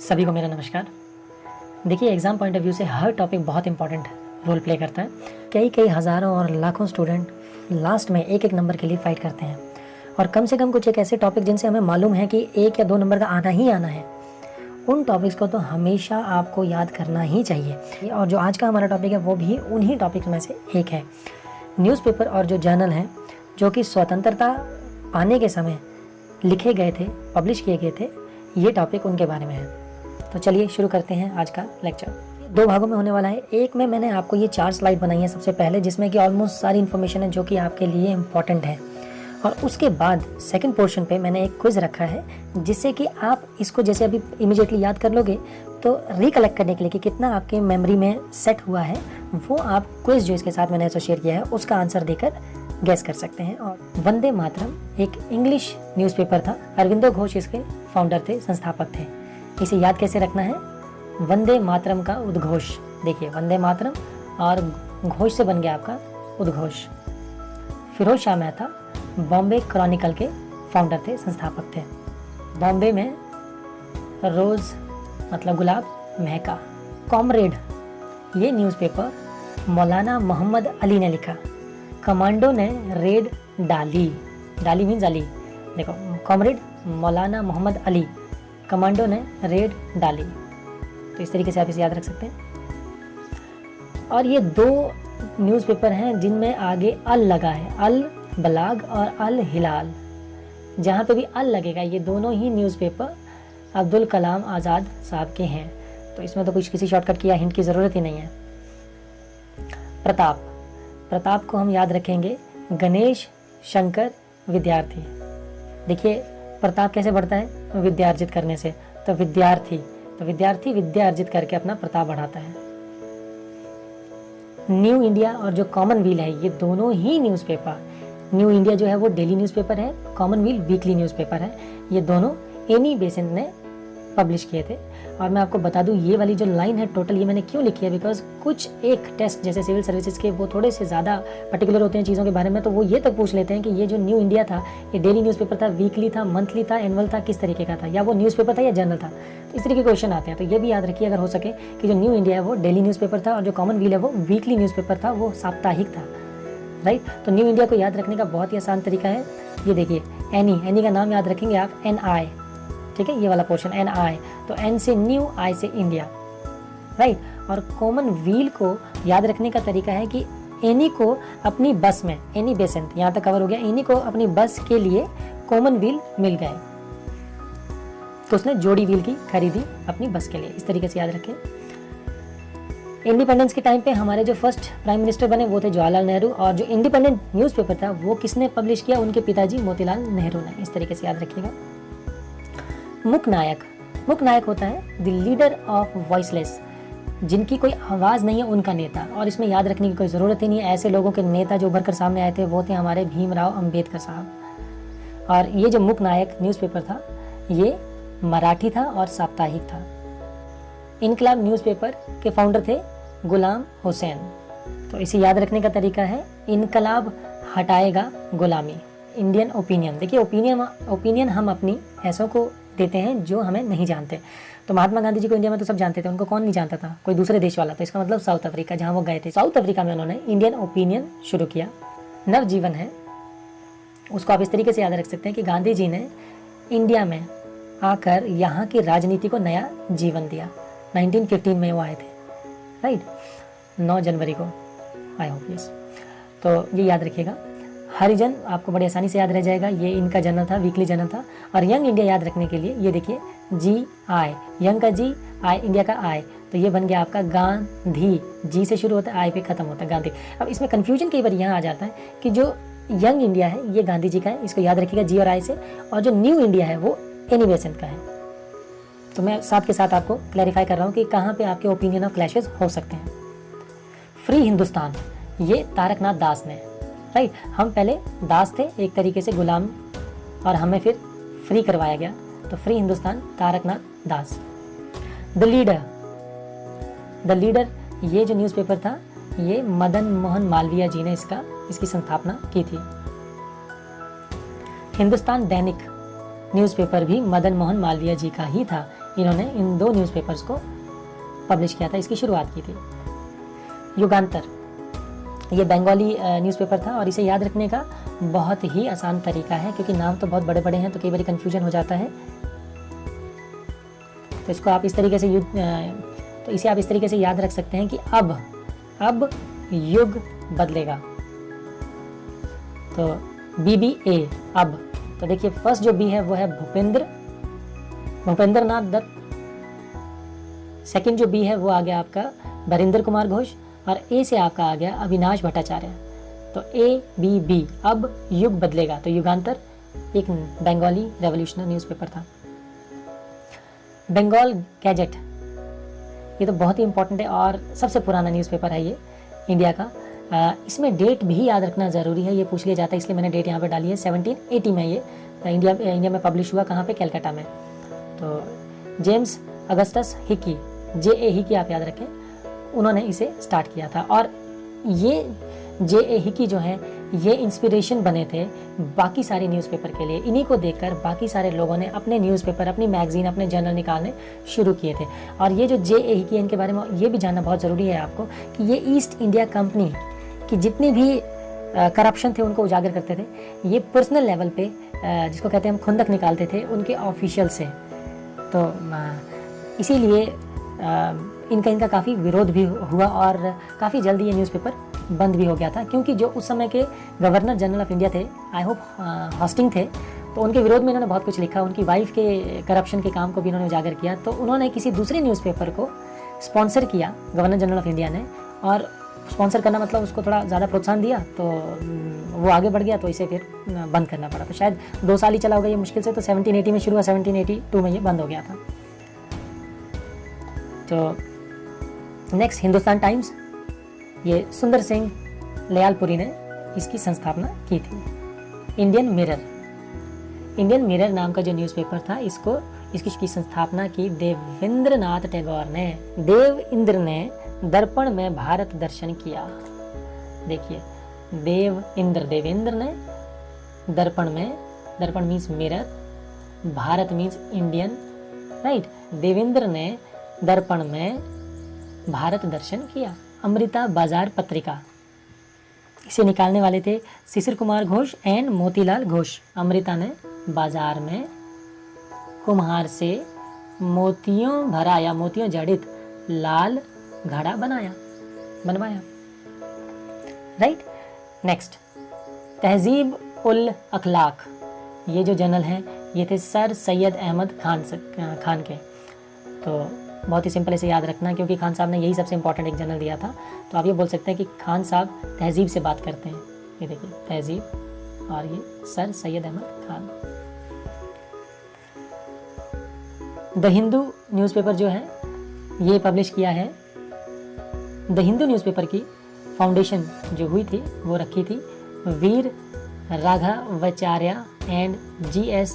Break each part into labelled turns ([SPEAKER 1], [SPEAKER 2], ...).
[SPEAKER 1] सभी को मेरा नमस्कार। देखिए, एग्ज़ाम पॉइंट ऑफ व्यू से हर टॉपिक बहुत इंपॉर्टेंट रोल प्ले करता है। कई हज़ारों और लाखों स्टूडेंट लास्ट में एक नंबर के लिए फाइट करते हैं और कम से कम कुछ एक ऐसे टॉपिक जिनसे हमें मालूम है कि 1 या 2 नंबर का आना ही आना है, उन टॉपिक्स को तो हमेशा आपको याद करना ही चाहिए। और जो आज का हमारा टॉपिक है वो भी उन्हीं टॉपिक्स में से एक है। न्यूज़पेपर और जो जर्नल हैं जो कि स्वतंत्रता पाने के समय लिखे गए थे, पब्लिश किए गए थे, ये टॉपिक उनके बारे में है। तो चलिए शुरू करते हैं आज का लेक्चर। 2 भागों में होने वाला है। एक में मैंने आपको ये 4 स्लाइड बनाई है सबसे पहले, जिसमें कि ऑलमोस्ट सारी इन्फॉर्मेशन है जो कि आपके लिए इम्पॉर्टेंट है। और उसके बाद सेकंड पोर्शन पे मैंने एक क्विज़ रखा है, जिससे कि आप इसको जैसे अभी इमीडिएटली याद कर लोगे, तो रिकलेक्ट करने के लिए कि कितना आपके मेमोरी में सेट हुआ है, वो आप क्विज़ जो इसके साथ मैंने एसोसिएट किया है उसका आंसर देकर गैस कर सकते हैं। और वंदे मातरम एक इंग्लिश न्यूज़पेपर था। अरविंदो घोष इसके फाउंडर थे, संस्थापक थे। इसे याद कैसे रखना है? वंदे मातरम का उद्घोष। देखिए, वंदे मातरम और घोष से बन गया आपका उद्घोष। फिरोज शाह मेहता बॉम्बे क्रॉनिकल के फाउंडर थे, संस्थापक थे। बॉम्बे में रोज़ मतलब गुलाब महका। कॉमरेड ये न्यूज़पेपर मौलाना मोहम्मद अली ने लिखा। कमांडो ने रेड डाली। डाली मीन्स अली। देखो, कॉमरेड मौलाना मोहम्मद अली, कमांडो ने रेड डाली। तो इस तरीके से आप इसे याद रख सकते हैं। और ये 2 न्यूज़पेपर हैं जिनमें आगे अल लगा है, अल बलाग और अल हिलाल। जहाँ पे भी अल लगेगा, ये दोनों ही न्यूज़पेपर अब्दुल कलाम आज़ाद साहब के हैं। तो इसमें तो कुछ किसी शॉर्टकट की या हिंट की ज़रूरत ही नहीं है। प्रताप, प्रताप को हम याद रखेंगे गणेश शंकर विद्यार्थी। देखिए, प्रताप कैसे बढ़ता है? विद्या अर्जित करने से। तो विद्यार्थी विद्या अर्जित करके अपना प्रताप बढ़ाता है। न्यू इंडिया और जो कॉमनवेल है, ये दोनों ही न्यूज़पेपर, न्यू इंडिया जो है वो डेली न्यूज़पेपर है, कॉमनवेल वीकली न्यूज़पेपर है। ये दोनों एनी बेसेंट ने पब्लिश किए थे। और मैं आपको बता दूं, ये वाली जो लाइन है टोटल, ये मैंने क्यों लिखी है, बिकॉज कुछ एक टेस्ट जैसे सिविल सर्विसेज के वो थोड़े से ज़्यादा पर्टिकुलर होते हैं चीज़ों के बारे में, तो वो ये तक पूछ लेते हैं कि ये जो न्यू इंडिया था, ये डेली न्यूज़पेपर था, वीकली था, मंथली था, एनुअल था, किस तरीके का था, या वो न्यूज़पेपर था या जर्नल था। तो इस तरीके के क्वेश्चन आते हैं। तो ये भी याद रखिए अगर हो सके कि जो न्यू इंडिया है वो डेली न्यूज़पेपर था और जो कॉमनवेल है वो वीकली न्यूज़पेपर था, वो साप्ताहिक था। राइट। तो न्यू इंडिया को याद रखने का बहुत ही आसान तरीका है। ये देखिए, एनी का नाम याद रखेंगे आप, NI। ठीक है, ये वाला पोर्शन NI। तो N से न्यू, I से इंडिया। राइट। और कॉमनवेल को याद रखने का तरीका है कि एनी को अपनी बस में, एनी बेसेंट, यहाँ तक कवर हो गया, एनी को अपनी बस के लिए कॉमनवेल मिल गए, तो उसने जोड़ी व्हील की खरीदी अपनी बस के लिए। इस तरीके से याद रखें। इंडिपेंडेंस के टाइम पे हमारे जो फर्स्ट प्राइम मिनिस्टर बने वो थे जवाहरलाल नेहरू। और जो इंडिपेंडेंट न्यूज़पेपर था वो किसने पब्लिश किया? उनके पिताजी मोतीलाल नेहरू ने। इस तरीके से याद रखिएगा। मुकनायक, मुकनायक होता है द लीडर ऑफ वॉइसलेस, जिनकी कोई आवाज़ नहीं है, उनका नेता। और इसमें याद रखने की कोई ज़रूरत ही नहीं है, ऐसे लोगों के नेता जो उभर कर सामने आए थे वो थे हमारे भीमराव अंबेडकर साहब। और ये जो मुकनायक न्यूज़पेपर था ये मराठी था और साप्ताहिक था। इनकलाब न्यूज़पेपर के फाउंडर थे गुलाम हुसैन। तो इसे याद रखने का तरीका है, इनकलाब हटाएगा गुलामी। इंडियन ओपिनियन, देखिए ओपिनियन हम अपनी ऐसों को देते हैं जो हमें नहीं जानते। तो महात्मा गांधी जी को इंडिया में तो सब जानते थे, उनको कौन नहीं जानता था? कोई दूसरे देश वाला। तो इसका मतलब साउथ अफ्रीका, जहाँ वो गए थे, साउथ अफ्रीका में उन्होंने इंडियन ओपिनियन शुरू किया। नवजीवन है, उसको आप इस तरीके से याद रख सकते हैं कि गांधी जी ने इंडिया में आकर यहाँ की राजनीति को नया जीवन दिया। 1915 में वो आए थे। राइट। 9 जनवरी को आए हो प्लीज। तो ये याद रखिएगा। हरिजन आपको बड़ी आसानी से याद रह जाएगा, ये इनका जर्नल था, वीकली जर्नल था। और यंग इंडिया याद रखने के लिए ये देखिए, GI, यंग का G, I इंडिया का I। तो ये बन गया आपका गांधी। G से शुरू होता है, I पे खत्म होता है, गांधी। अब इसमें कन्फ्यूजन कई बार यहाँ आ जाता है कि जो यंग इंडिया है ये गांधी जी का है, इसको याद रखिएगा G और I से। और जो न्यू इंडिया है वो एनी बेसेंट का है। तो मैं साथ के साथ आपको क्लैरिफाई कर रहा हूँ कि कहाँ पे आपके ओपिनियन ऑफ क्लैशेस हो सकते हैं। फ्री हिंदुस्तान, ये तारकनाथ दास ने। राइट। हम पहले दास थे, एक तरीके से गुलाम, और हमें फिर फ्री करवाया गया। तो free Hindustan, Taraknath Das. The leader ये जो न्यूज़पेपर था ये मदन मोहन मालवीय जी ने इसकी स्थापना की थी। हिंदुस्तान दैनिक न्यूज़पेपर भी मदन मोहन मालवीय जी का ही था। इन्होंने इन 2 न्यूज़पेपर्स को पब्लिश किया था, इसकी शुरुआत की थी। युगांतर, ये बंगाली न्यूज़पेपर था और इसे याद रखने का बहुत ही आसान तरीका है, क्योंकि नाम तो बहुत बड़े बड़े हैं तो कई बार कन्फ्यूजन हो जाता है। तो इसको आप इस तरीके से तो इसे आप इस तरीके से याद रख सकते हैं कि अब युग बदलेगा। तो BBA अब, तो देखिए फर्स्ट जो बी है वो है भूपेंद्र नाथ दत्त, सेकंड जो बी है वो आ गया आपका बरिंदर कुमार घोष, और ए से आपका आ गया अविनाश भट्टाचार्य। तो ABB अब युग बदलेगा। तो युगांतर एक बंगाली रेवोल्यूशनरी न्यूज़पेपर था। बंगाल गैजेट, ये तो बहुत ही इंपॉर्टेंट है और सबसे पुराना न्यूज़पेपर है ये इंडिया का। इसमें डेट भी याद रखना ज़रूरी है, ये पूछ लिया जाता है, इसलिए मैंने डेट यहाँ पे डाली है। 1780 में ये इंडिया में पब्लिश हुआ। कहाँ पे? कलकत्ता में। तो James Augustus Hicky, JA Hicky आप याद रखें, उन्होंने इसे स्टार्ट किया था। और ये JA हिकी जो है ये इंस्पिरेशन बने थे बाकी सारे न्यूज़पेपर के लिए। इन्हीं को देखकर बाकी सारे लोगों ने अपने न्यूज़पेपर, अपनी मैगजीन, अपने जर्नल निकालने शुरू किए थे। और ये जो JA हिकी, इनके बारे में ये भी जानना बहुत ज़रूरी है आपको कि ये ईस्ट इंडिया कंपनी की जितनी भी करप्शन थे उनको उजागर करते थे। ये पर्सनल लेवल पे जिसको कहते हैं हम खुंदक निकालते थे उनके ऑफिशियल से। तो इसीलिए इनका काफ़ी विरोध भी हुआ और काफ़ी जल्दी ये न्यूज़पेपर बंद भी हो गया था, क्योंकि जो उस समय के गवर्नर जनरल ऑफ इंडिया थे, आई होप हॉस्टिंग थे, तो उनके विरोध में इन्होंने बहुत कुछ लिखा। उनकी वाइफ के करप्शन के काम को भी इन्होंने उजागर किया। तो उन्होंने किसी दूसरे न्यूज़पेपर को स्पॉन्सर किया गवर्नर जनरल ऑफ इंडिया ने, और स्पॉन्सर करना मतलब उसको थोड़ा ज़्यादा प्रोत्साहन दिया, तो वो आगे बढ़ गया, तो इसे फिर बंद करना पड़ा। तो शायद 2 साल ही चला होगा ये मुश्किल से। तो 1780 में शुरू हुआ, 1782 में ये बंद हो गया था। तो नेक्स्ट हिंदुस्तान टाइम्स, ये सुंदर सिंह लयालपुरी ने इसकी संस्थापना की थी। इंडियन मिरर नाम का जो न्यूज़पेपर था, इसकी संस्थापना की देवेंद्रनाथ टैगोर ने। दर्पण में भारत दर्शन किया। देखिए देवेंद्र ने दर्पण means mirror, Bharat means Indian, right. Devendra ने दर्पण में भारत दर्शन किया। अमृता बाजार पत्रिका, इसे निकालने वाले थे शिशिर कुमार घोष एंड मोतीलाल घोष। अमृता ने बाजार में कुम्हार से मोतियों भरा या मोतियों जड़ित लाल घड़ा बनवाया, राइट। नेक्स्ट तहजीब उल अखलाक, ये जो जर्नल है ये थे सर सैयद अहमद खान के। तो बहुत ही सिंपल इसे याद रखना, क्योंकि खान साहब ने यही सबसे इंपॉर्टेंट एक जर्नल दिया था। तो आप ये बोल सकते हैं कि खान साहब तहजीब से बात करते हैं। ये देखिए तहजीब, और ये sir Syed Ahmed Khan. The Hindu newspaper जो है ये पब्लिश किया है। द हिंदू न्यूज़पेपर की फाउंडेशन जो हुई थी वो रखी थी वीर राघवाचार्य एंड GS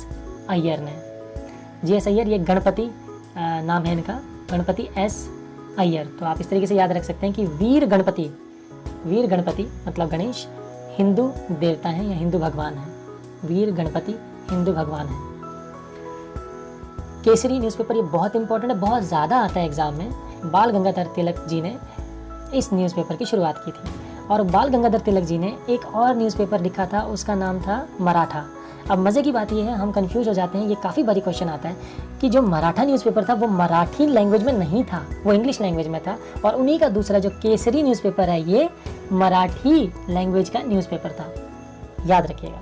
[SPEAKER 1] अय्यर ने। GS अय्यर, ये गणपति नाम है इनका, गणपति S अय्यर। तो आप इस तरीके से याद रख सकते हैं कि वीर गणपति मतलब गणेश हिंदू देवता हैं या हिंदू भगवान हैं। वीर गणपति हिंदू भगवान हैं। केसरी न्यूज़पेपर, ये बहुत इंपॉर्टेंट है, बहुत ज़्यादा आता है एग्जाम में। बाल गंगाधर तिलक जी ने इस न्यूज़पेपर की शुरुआत की थी। और बाल गंगाधर तिलक जी ने एक और न्यूज़पेपर लिखा था, उसका नाम था मराठा। अब मज़े की बात यह है, हम कंफ्यूज हो जाते हैं, ये काफ़ी बारी क्वेश्चन आता है कि जो मराठा न्यूज़पेपर था वो मराठी लैंग्वेज में नहीं था, वो इंग्लिश लैंग्वेज में था। और उन्हीं का दूसरा जो केसरी न्यूज़पेपर है ये मराठी लैंग्वेज का न्यूज़पेपर था, याद रखिएगा।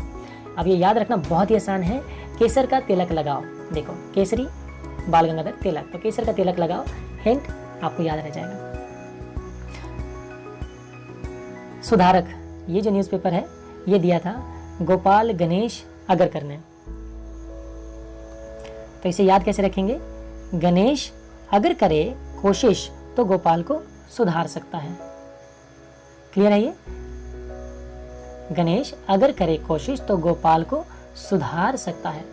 [SPEAKER 1] अब ये याद रखना बहुत ही आसान है। केसर का तिलक लगाओ, देखो केसरी बाल गंगाधर तिलक, तो केसर का तिलक लगाओ, हिंट आपको याद रह जाएगा। सुधारक, ये जो न्यूज़पेपर है ये दिया था गोपाल गणेश अगरकर ने। तो इसे याद कैसे रखेंगे? गणेश अगर करे कोशिश तो गोपाल को सुधार सकता है। क्लियर है ये? गणेश अगर करे कोशिश तो गोपाल को सुधार सकता है।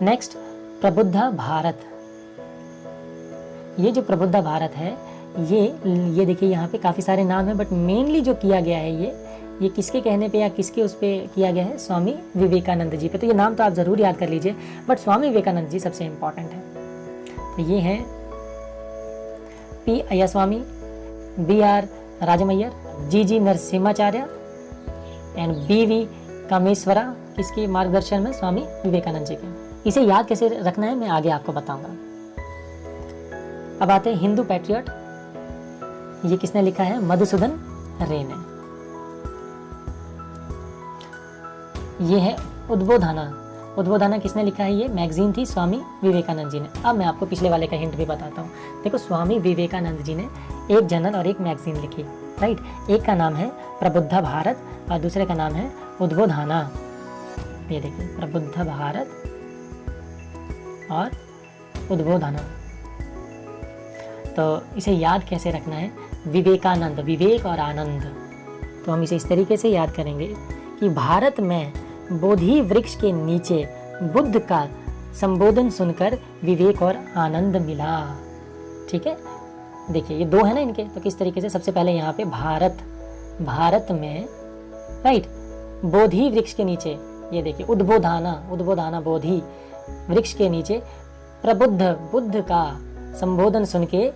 [SPEAKER 1] नेक्स्ट प्रबुद्धा भारत, ये जो प्रबुद्धा भारत है ये देखिए यहाँ पे काफ़ी सारे नाम है, बट मेनली जो किया गया है ये किसके कहने पे या किसके उस पे किया गया है? स्वामी विवेकानंद जी पे। तो ये नाम तो आप ज़रूर याद कर लीजिए, बट स्वामी विवेकानंद जी सबसे इम्पॉर्टेंट है। तो ये हैं P Ayyaswami, B R Rajamaiyer, G Narasimhacharya and B V Kameshwara, किसके मार्गदर्शन में? स्वामी विवेकानंद जी के। इसे याद कैसे रखना है मैं आगे आपको बताऊंगा। अब आते हैं हिंदू पैट्रियट। ये किसने लिखा है? मधुसूदन रे ने। ये है उद्बोधना। उद्बोधना किसने लिखा है? ये मैगजीन थी स्वामी विवेकानंद जी ने। अब मैं आपको पिछले वाले का हिंट भी बताता हूँ। देखो, स्वामी विवेकानंद जी ने एक जर्नल और एक मैगजीन लिखी, राइट। एक का नाम है प्रबुद्ध भारत और दूसरे का नाम है उद्बोधना। ये देखिए, प्रबुद्ध भारत और उद्बोधना। तो इसे याद कैसे रखना है? विवेकानंद, विवेक और आनंद। तो हम इसे इस तरीके से याद करेंगे कि भारत में बोधि वृक्ष के नीचे बुद्ध का संबोधन सुनकर विवेक और आनंद मिला। ठीक है, देखिए ये दो है ना इनके, तो किस तरीके से? सबसे पहले यहाँ पे भारत, भारत में, राइट, बोधि वृक्ष के नीचे, ये देखिए उद्बोधना, उद्बोधना बोधि वृक्ष के नीचे प्रबुद्ध बुद्ध का संबोधन सुन के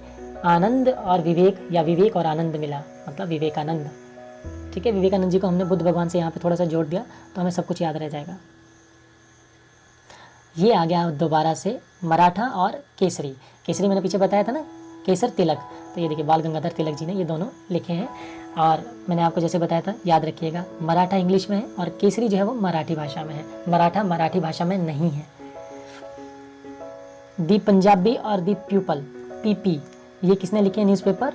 [SPEAKER 1] आनंद और विवेक या विवेक और आनंद मिला, मतलब विवेकानंद। ठीक है, विवेकानंद जी को हमने बुद्ध भगवान से यहाँ पे थोड़ा सा जोड़ दिया तो हमें सब कुछ याद रह जाएगा। ये आ गया दोबारा से मराठा और केसरी। केसरी मैंने पीछे बताया था ना, केसर तिलक। तो ये देखिए बाल गंगाधर तिलक जी ने ये दोनों लिखे हैं। और मैंने आपको जैसे बताया था, याद रखिएगा, मराठा इंग्लिश में है और केसरी जो है वो मराठी भाषा में है, मराठा मराठी भाषा में नहीं है। दी पंजाबी और दी पीपल, पीपी, ये किसने लिखे हैं न्यूज़पेपर?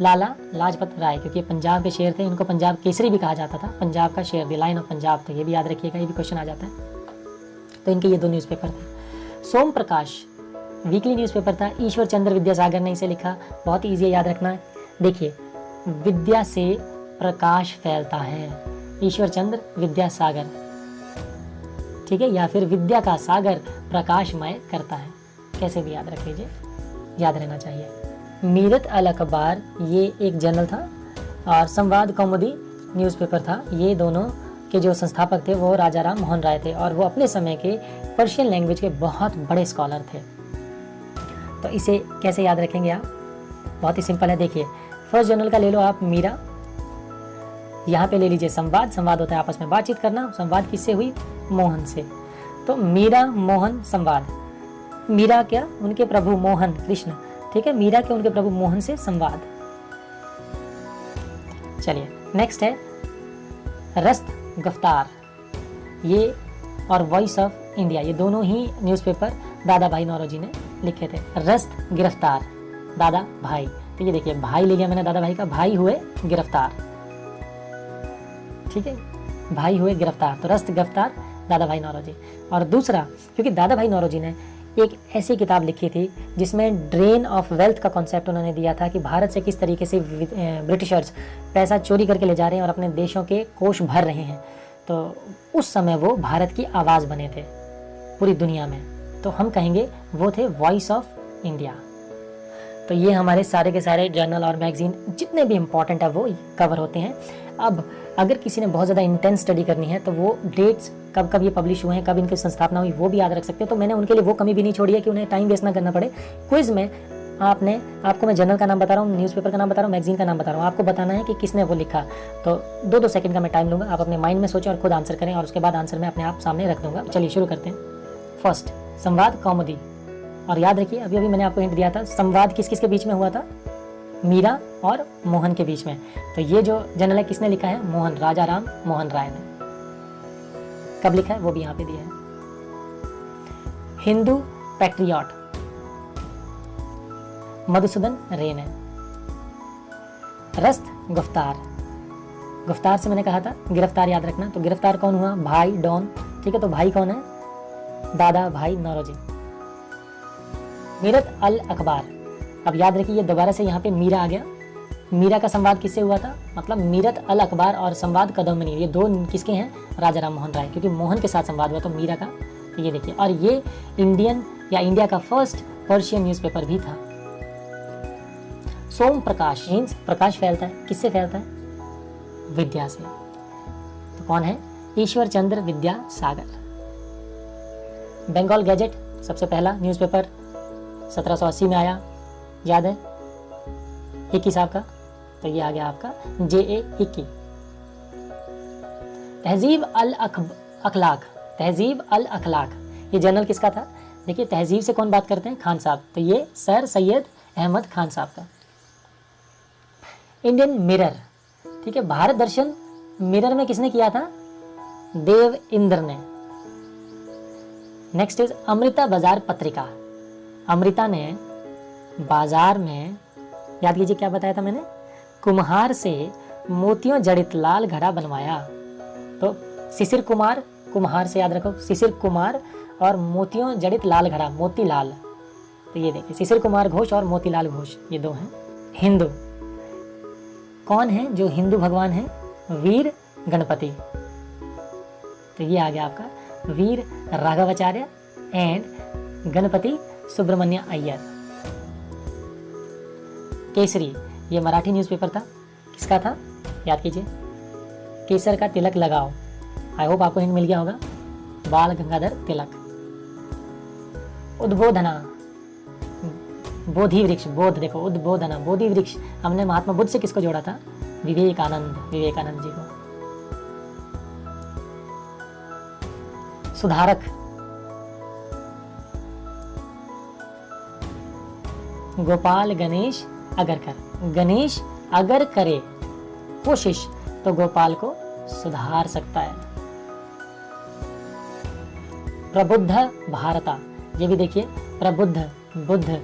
[SPEAKER 1] लाला लाजपत राय, क्योंकि ये पंजाब के शेर थे, इनको पंजाब केसरी भी कहा जाता था, पंजाब का शेर, द लाइन ऑफ पंजाब। तो ये भी याद रखिएगा, ये भी क्वेश्चन आ जाता है। तो इनके ये दो न्यूज़पेपर थे। सोम प्रकाश वीकली न्यूज़पेपर था, ईश्वर चंद्र विद्यासागर ने इसे लिखा। बहुत ईजी है याद रखना। देखिए, विद्या से प्रकाश फैलता है, ईश्वर चंद्र विद्यासागर, ठीक है, या फिर विद्या का सागर प्रकाशमय करता है, कैसे भी याद रख लीजिए, याद रहना चाहिए। मीरत अल अखबार ये एक जर्नल था और संवाद कौमुदी न्यूज़पेपर था। ये दोनों के जो संस्थापक थे वो राजा राम मोहन राय थे और वो अपने समय के पर्शियन लैंग्वेज के बहुत बड़े स्कॉलर थे। तो इसे कैसे याद रखेंगे आप? बहुत ही सिंपल है। देखिए, फर्स्ट जर्नल का ले लो आप मीरा, यहाँ पे ले लीजिए संवाद। संवाद होता है आपस में बातचीत करना। संवाद किससे हुई? मोहन से। तो मीरा मोहन संवाद। मीरा क्या? उनके प्रभु मोहन कृष्ण, ठीक है, मीरा के उनके प्रभु मोहन से संवाद। चलिए नेक्स्ट है रस्त गिरफ्तार, ये और वॉइस ऑफ इंडिया, ये दोनों ही न्यूज़पेपर दादा भाई नौरोजी ने लिखे थे। रस्त गिरफ्तार, दादा भाई, तो ये देखिए भाई ले लिया मैंने दादा भाई का, भाई हुए गिरफ्तार, ठीक है, भाई हुए गिरफ्तार। तो रस्त गिरफ्तार दादा भाई नौरोजी। और दूसरा, क्योंकि दादा भाई नौरोजी ने एक ऐसी किताब लिखी थी जिसमें ड्रेन ऑफ वेल्थ का कॉन्सेप्ट उन्होंने दिया था कि भारत से किस तरीके से ब्रिटिशर्स पैसा चोरी करके ले जा रहे हैं और अपने देशों के कोष भर रहे हैं। तो उस समय वो भारत की आवाज़ बने थे पूरी दुनिया में, तो हम कहेंगे वो थे वॉइस ऑफ इंडिया। तो ये हमारे सारे के सारे जर्नल और मैगजीन जितने भी इम्पॉर्टेंट है वो कवर होते हैं। अब अगर किसी ने बहुत ज़्यादा इंटेंस स्टडी करनी है तो वो डेट्स कब कब ये पब्लिश हुए हैं, कब इनकी संस्थापना हुई, वो भी याद रख सकते हैं। तो मैंने उनके लिए वो कमी भी नहीं छोड़ी है कि उन्हें टाइम वेस्ट ना करना पड़े। क्विज में आपको मैं जर्नल का नाम बता रहा हूँ, न्यूज़पेपर का नाम बता रहा हूँ, मैगजीन का नाम बता रहा हूँ, आपको बताना है कि किसने वो लिखा। तो 2-2 सेकंड का मैं टाइम लूँगा, आप अपने माइंड में सोचें और खुद आंसर करें और उसके बाद आंसर मैं अपने आप सामने रख दूँगा। चलिए शुरू करते हैं। फर्स्ट, संवाद कौमुदी। और याद रखिए अभी मैंने आपको हिंट दिया था, संवाद किस किस के बीच में हुआ था? मीरा और मोहन के बीच में। तो ये जो जर्नल है किसने लिखा है? मोहन, राजा राम मोहन राय ने। कब लिखा है वो भी यहाँ पे दिया है। हिंदू पैट्रियट मधुसूदन रे ने। रस्त गिरफ्तार, गिरफ्तार से मैंने कहा था गिरफ्तार याद रखना, तो गिरफ्तार कौन हुआ? भाई डॉन, ठीक है, तो भाई कौन है? दादा भाई नौरोजी। मीरत अल अखबार, अब याद रखिए ये दोबारा से यहाँ पे मीरा आ गया। मीरा का संवाद किससे हुआ था? मतलब मीरत अल अखबार और संवाद कदमनी, ये दो किसके हैं? राजा राम मोहन राय, क्योंकि मोहन के साथ संवाद हुआ तो मीरा का। तो ये देखिए, और ये इंडियन या इंडिया का फर्स्ट पर्शियन न्यूज़पेपर भी था। सोम प्रकाश, मीन्स प्रकाश फैलता है, किससे फैलता है? विद्या से। तो कौन है? ईश्वर चंद्र विद्यासागर। बंगाल गैजेट सबसे पहला न्यूज़पेपर 1780 में आया, याद है? हिक्की साहब का। तो ये आ गया आपका J.A. हिक्की। तहजीब अल अखलाक, तहजीब अल अखलाक, ये जर्नल किसका था? देखिए तहजीब से कौन बात करते हैं? खान साहब। तो ये सर सैयद अहमद खान साहब का। इंडियन मिरर, ठीक है, भारत दर्शन मिरर में किसने किया था? देव इंद्र ने। नेक्स्ट इज अमृता बाजार पत्रिका। अमृता ने बाजार में, याद कीजिए क्या बताया था मैंने? कुम्हार से मोतियों जड़ित लाल घड़ा बनवाया। तो शिशिर कुमार, कुम्हार से याद रखो, शिशिर कुमार और मोतियों जड़ित लाल घड़ा, मोतीलाल। तो ये देखिए शिशिर कुमार घोष और मोतीलाल घोष, ये दो हैं। हिंदू, कौन है जो हिंदू भगवान है? वीर गणपति। तो ये आ गया आपका वीर राघवाचार्य एंड गणपति सुब्रमण्य अय्यर। केसरी, ये मराठी न्यूज़पेपर था, किसका था? याद कीजिए, केसर का तिलक लगाओ। आई होप आपको हिंट मिल गया होगा, बाल गंगाधर तिलक। उद्बोधना, बोधि वृक्ष, बोध देखो, उद्बोधना बोधि वृक्ष, हमने महात्मा बुद्ध से किसको जोड़ा था? विवेकानंद, विवेकानंद जी को। सुधारक, गोपाल गणेश अगरकर। गणेश अगर करे कोशिश तो गोपाल को सुधार सकता है। प्रबुद्ध भारता, ये भी देखिए, प्रबुद्ध, बुद्ध,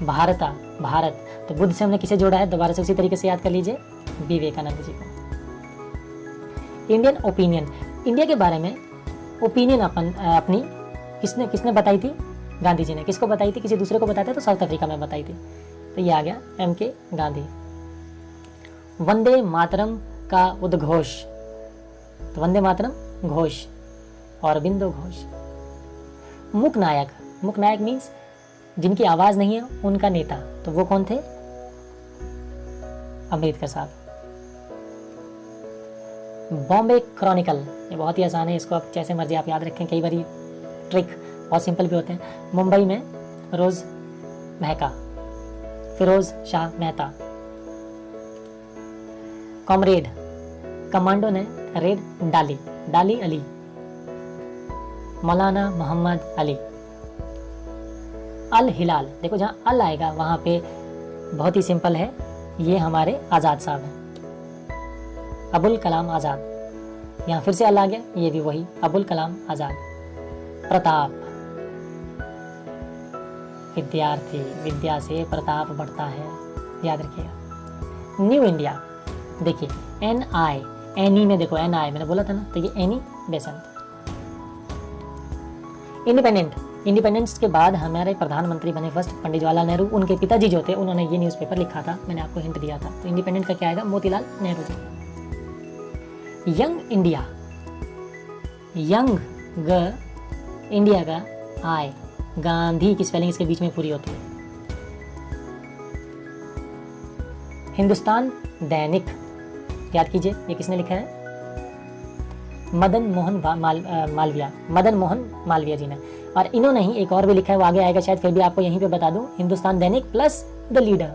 [SPEAKER 1] भारता, भारत। तो बुद्ध से हमने किसे जोड़ा है? दोबारा से उसी तरीके से याद कर लीजिए, विवेकानंद जी को। इंडियन ओपिनियन, इंडिया के बारे में ओपिनियन अपनी किसने बताई थी? गांधी जी ने। किसको बताई थी? किसी दूसरे को बताया था तो साउथ अफ्रीका में बताई थी। तो ये आ गया M.K. गांधी। वंदे मातरम का उद्घोष, तो वंदे मातरम घोष, औरबिंदो घोष। मुक नायक, मुक नायक मीन्स जिनकी आवाज नहीं है उनका नेता, तो वो कौन थे? अम्बेडकर साहब। बॉम्बे क्रॉनिकल, ये बहुत ही आसान है, इसको आप जैसे मर्जी आप याद रखें, कई बार ट्रिक बहुत सिंपल भी होते हैं। मुंबई में रोज महका, फिरोज शाह मेहता। कॉमरेड, कमांडो ने रेड डाली, डाली अली, मौलाना मोहम्मद अली। अल हिलाल, देखो जहाँ अल आएगा वहाँ पे बहुत ही सिंपल है, ये हमारे आज़ाद साहब हैं, अबुल कलाम आज़ाद। यहाँ फिर से अल आ गया, ये भी वही, अबुल कलाम आज़ाद। प्रताप, विद्यार्थी, विद्या से प्रताप बढ़ता है, याद रखिएगा। न्यू इंडिया, देखिए NI, एनी में देखो NI मैंने बोला था ना, तो ये एनी बेसेंट। इंडिपेंडेंट, इंडिपेंडेंस के बाद हमारे प्रधानमंत्री बने फर्स्ट पंडित जवाहरलाल नेहरू। उनके पिताजी जो थे उन्होंने ये न्यूज़पेपर लिखा था, मैंने आपको हिंट दिया था। तो इंडिपेंडेंट का क्या आएगा? Motilal Nehru ji. Young India, young ग, इंडिया का आई, गांधी की स्पेलिंग इसके बीच में पूरी होती है। हिंदुस्तान दैनिक, याद कीजिए ये किसने लिखा है? मदन मोहन मालविया, मदन मोहन मालविया जी ने। और इन्होंने ही एक और भी लिखा है, वो आगे आएगा शायद, फिर भी आपको यहीं पे बता दूं, Hindustan Dainik plus the leader.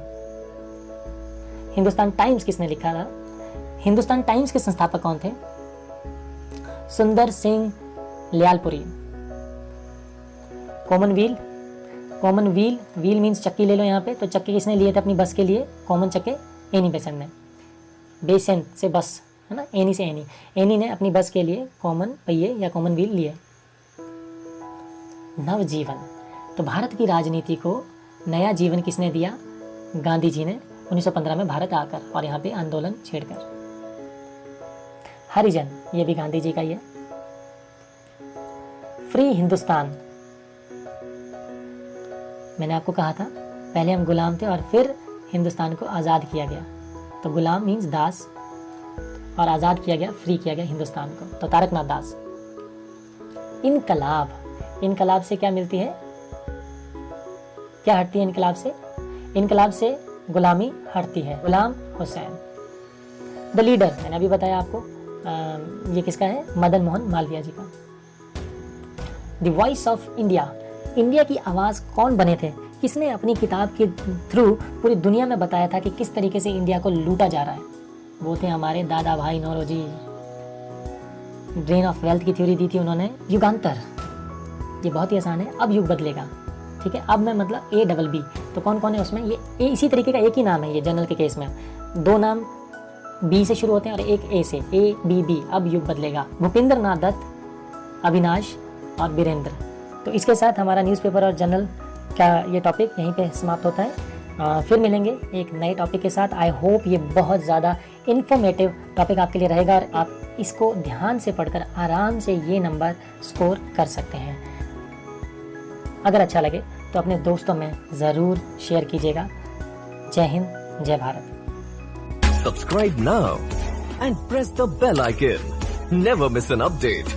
[SPEAKER 1] Hindustan times किसने लिखा था? हिंदुस्तान टाइम्स के संस्थापक कौन थे? Sundar Singh Lyallpuri. Commonwealth, commonwealth, wheel means चक्की ले लो यहाँ पे, तो चक्के किसने लिए थे अपनी बस के लिए? कॉमन चक्के एनी बेसेंट ने। बेसेंट से बस है ना, एनी से एनी, एनी ने अपनी बस के लिए कॉमन पहिए या कॉमन व्हील लिए। नवजीवन, तो भारत की राजनीति को नया जीवन किसने दिया? गांधी जी ने 1915 में भारत आकर और यहाँ पे आंदोलन छेड़कर। हरिजन, ये भी गांधी जी का ही है। फ्री हिंदुस्तान, मैंने आपको कहा था पहले हम गुलाम थे और फिर हिंदुस्तान को आज़ाद किया गया। तो गुलाम मीन्स दास और आज़ाद किया गया, फ्री किया गया हिंदुस्तान को। तो तारकनाथ दास। इनकलाब, इनकलाब से क्या मिलती है? क्या हटती है इनकलाब से? इनकलाब से गुलामी हटती है। गुलाम हुसैन। द लीडर मैंने अभी बताया आपको, ये किसका है, मदन मोहन मालवीय जी का। The voice of India, India की आवाज़ कौन बने थे, किसने अपनी किताब के थ्रू पूरी दुनिया में बताया था कि किस तरीके से इंडिया को लूटा जा रहा है, वो थे हमारे दादा भाई नौरोजी। ड्रेन ऑफ वेल्थ की थ्योरी दी थी उन्होंने। युगांतर, ये बहुत ही आसान है, अब युग बदलेगा, ठीक है, अब मैं मतलब ABB, तो कौन कौन है उसमें, ये इसी तरीके का एक ही नाम है, ये जनरल के केस में 2 नाम B से शुरू होते हैं और एक A से, ABB, अब युग बदलेगा। भूपेंद्र नाथ दत्त, अविनाश और वीरेंद्र। तो इसके साथ हमारा न्यूज़पेपर और जनरल का ये टॉपिक यहीं पे समाप्त होता है। फिर मिलेंगे एक नए टॉपिक के साथ। आई होप ये बहुत ज़्यादा इन्फॉर्मेटिव टॉपिक आपके लिए रहेगा और आप इसको ध्यान से पढ़कर आराम से ये नंबर स्कोर कर सकते हैं। अगर अच्छा लगे तो अपने दोस्तों में ज़रूर शेयर कीजिएगा। जय हिंद, जय Bharat.
[SPEAKER 2] Subscribe now and press the bell icon. Never miss an update.